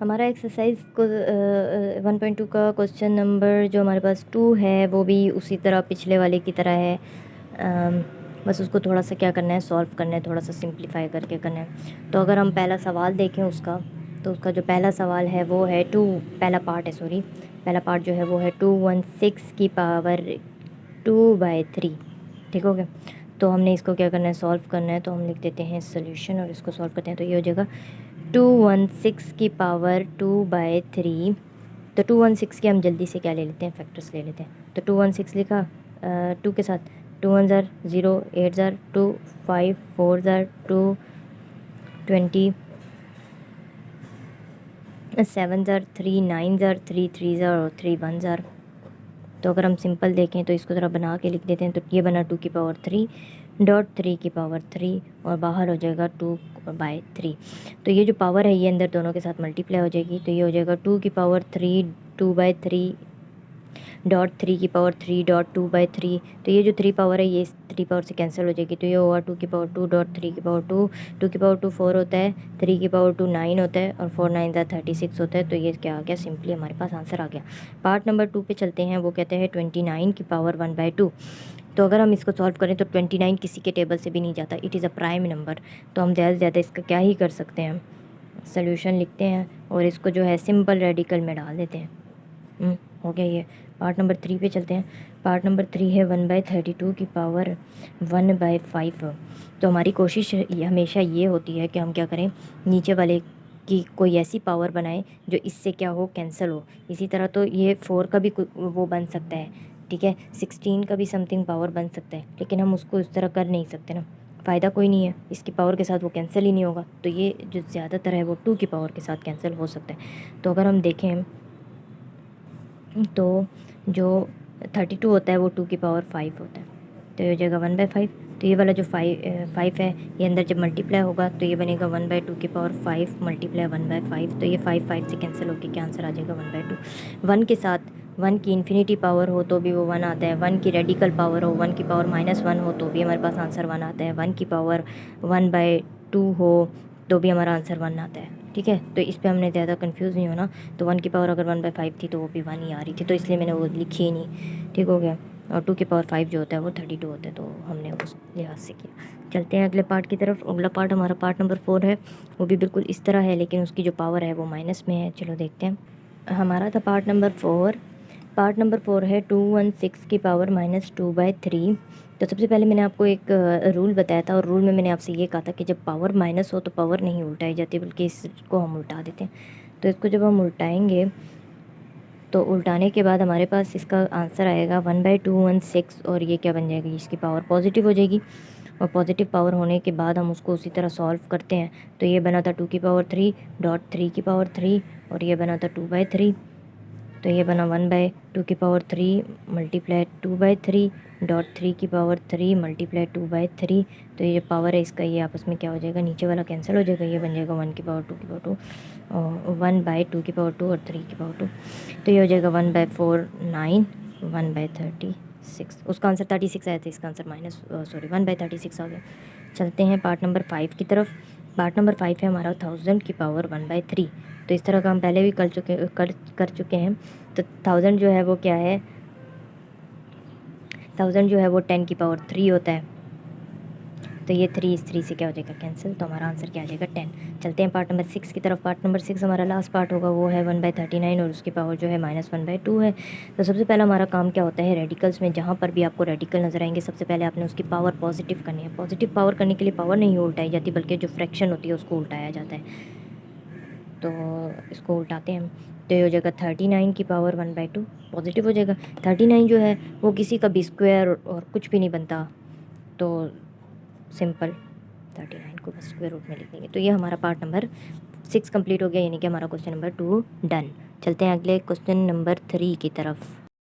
हमारा एक्सरसाइज को 1.2 का क्वेश्चन नंबर जो हमारे पास 2 है वो भी उसी तरह पिछले वाले की तरह है। बस उसको थोड़ा सा क्या करना है, सॉल्व करना है, थोड़ा सा सिंप्लीफाई करके करना है। तो अगर हम पहला सवाल देखें उसका, तो उसका जो पहला सवाल है वो है पहला पार्ट है, सॉरी, पहला पार्ट जो है वो है 216 की पावर 2/3। ठीक हो गया। तो हमने इसको क्या करना है, सॉल्व करना है। तो हम लिख देते हैं सोल्यूशन और इसको सॉल्व करते हैं। तो ये हो जाएगा 216 की पावर 2/3। तो 216 के हम जल्दी से क्या ले लेते हैं, फैक्टर्स ले लेते हैं। तो 216 लिखा 2 के साथ, 2 1 ज़ार 0, 8 ज़ार 2, 5 4 ज़ार 2, 20, 7 ज़ार 3, 9 ज़ार 3, 3 ज़ार और 3 1 ज़ार। तो अगर हम सिंपल देखें तो इसको ज़रा बना के लिख देते हैं। तो ये बना 2 की पावर 3 डॉट 3 की पावर 3 और बाहर हो जाएगा 2/3। तो ये जो पावर है ये अंदर दोनों के साथ मल्टीप्लाई हो जाएगी। तो ये हो जाएगा 2 की पावर 3 2/3 डॉट 3 की पावर 3 डॉट 2/3। तो ये जो 3 पावर है ये इस 3 पावर से कैंसिल हो जाएगी। तो ये होगा 2 की पावर 2 डॉट 3 की पावर 2, 2 की पावर 2 4 होता है, 3 की पावर 2 9 होता है और 4 9 36 होता है। तो ये क्या आ गया, सिंपली हमारे पास आंसर आ गया। पार्ट नंबर 2 पे चलते हैं। वो कहते हैं 29 की पावर 1/2। तो अगर हम इसको सॉल्व करें तो 29 किसी के टेबल से भी नहीं जाता, it is a prime number. तो हम ज़्यादा से ज़्यादा इसका क्या ही कर सकते हैं, सोल्यूशन लिखते हैं और इसको जो है सिंपल रेडिकल में डाल देते हैं। हो गया ये। पार्ट नंबर 3 पे चलते हैं। पार्ट नंबर 3 है 1/32 की पावर 1/5। तो हमारी कोशिश हमेशा ये होती है कि हम क्या करें, नीचे वाले की कोई ऐसी पावर बनाएं जो इससे क्या हो, कैंसिल हो। इसी तरह तो ये 4 का भी वो बन सकता है, ठीक है, 16 का भी समथिंग पावर बन सकता है, लेकिन हम उसको इस तरह कर नहीं सकते ना, फ़ायदा कोई नहीं है, इसकी पावर के साथ वो कैंसिल ही नहीं होगा। तो ये जो ज़्यादातर है वो 2 की पावर के साथ कैंसिल हो सकता है। तो अगर हम देखें तो जो 32 होता है वो 2 की पावर 5 होता है। तो ये हो जाएगा 1/5। तो ये वाला जो 5 है ये अंदर जब मल्टीप्लाई होगा तो ये बनेगा 1/2 की पावर 5 मल्टीप्लाई 1/5। तो ये 5 5 से कैंसिल होकर क्या आंसर आ जाएगा, 1/2। 1 के साथ 1 की इन्फिनिटी पावर हो तो भी वो 1 आता है, 1 की रेडिकल पावर हो, 1 की पावर -1 हो तो भी हमारे पास आंसर 1 आता है, 1 की पावर 1/2 हो तो भी हमारा आंसर 1 आता है। ठीक है, तो इस पे हमने ज़्यादा कंफ्यूज नहीं होना। तो 1 की पावर अगर 1/5 थी तो वो भी 1 ही आ रही थी, तो इसलिए मैंने वो लिखी ही नहीं। ठीक हो गया। और 2 की पावर 5 जो होता है वो 32 होता है, तो हमने उस लिहाज से किया। चलते हैं अगले पार्ट की तरफ। अगला पार्ट हमारा पार्ट नंबर 4 है। वो भी बिल्कुल इस तरह है लेकिन उसकी जो पावर है वो माइनस में है। चलो देखते हैं। हमारा था पार्ट नंबर 4। पार्ट नंबर 4 है 216 की पावर -2/3। तो सबसे पहले मैंने आपको एक रूल बताया था और रूल में मैंने आपसे ये कहा था कि जब पावर माइनस हो तो पावर नहीं उल्टाई जाती बल्कि इसको हम उल्टा देते हैं। तो इसको जब हम उल्टाएंगे तो उल्टाने के बाद हमारे पास इसका आंसर आएगा 1/216 और ये क्या बन जाएगी, इसकी पावर पॉजिटिव हो जाएगी। और पॉजिटिव पावर होने के बाद हम उसको उसी तरह सॉल्व करते हैं। तो ये बना था 2 की पावर 3 डॉट 3 की पावर 3 और ये बना था 2/3। तो ये बना 1/2 की पावर 3 मल्टीप्लाई 2/3 डॉट 3 की पावर 3 मल्टीप्लाई 2/3। तो ये जो पावर है इसका ये आपस में क्या हो जाएगा, नीचे वाला कैंसिल हो जाएगा, ये बन जाएगा 1 की पावर 2 की पावर 2 और 1/2 की पावर 2 और 3 की पावर 2। तो ये हो जाएगा 1/4 9 1/36। उसका आंसर 36 आया था, इसका आंसर सॉरी 1/36 आ गया। चलते हैं पार्ट नंबर 5 की तरफ। पार्ट नंबर 5 है हमारा 1000 की पावर 1/3। तो इस तरह का हम पहले भी कर चुके हैं। तो 1000 जो है वो क्या है, 1000 जो है वो 10 की पावर 3 होता है। तो ये 3 इस 3 से क्या हो जाएगा, कैंसिल। तो हमारा आंसर क्या आ जाएगा, 10। चलते हैं पार्ट नंबर 6 की तरफ। पार्ट नंबर 6 हमारा लास्ट पार्ट होगा, वो है 1/39 और उसकी पावर जो है -1/2 है। तो सबसे पहला हमारा काम क्या होता है, रेडिकल्स में जहाँ पर भी आपको रेडिकल नज़र आएंगे सबसे पहले आपने उसकी पावर पॉजिटिव करनी है। पॉजिटिव पावर करने के लिए पावर नहीं उल्टाई जाती बल्कि जो फ्रैक्शन होती है उसको उल्टाया जाता है। तो इसको उल्टाते हैं हम। तो ये हो जाएगा 39 की पावर 1/2 पॉजिटिव हो जाएगा। 39 जो है वो किसी का भी स्क्वायर और कुछ भी नहीं बनता, तो सिंपल 39 को बस स्क्वायर रूट में लिख देंगे। तो ये हमारा पार्ट नंबर 6 कंप्लीट हो गया, यानी कि हमारा क्वेश्चन नंबर 2 डन। चलते हैं अगले क्वेश्चन नंबर 3 की तरफ।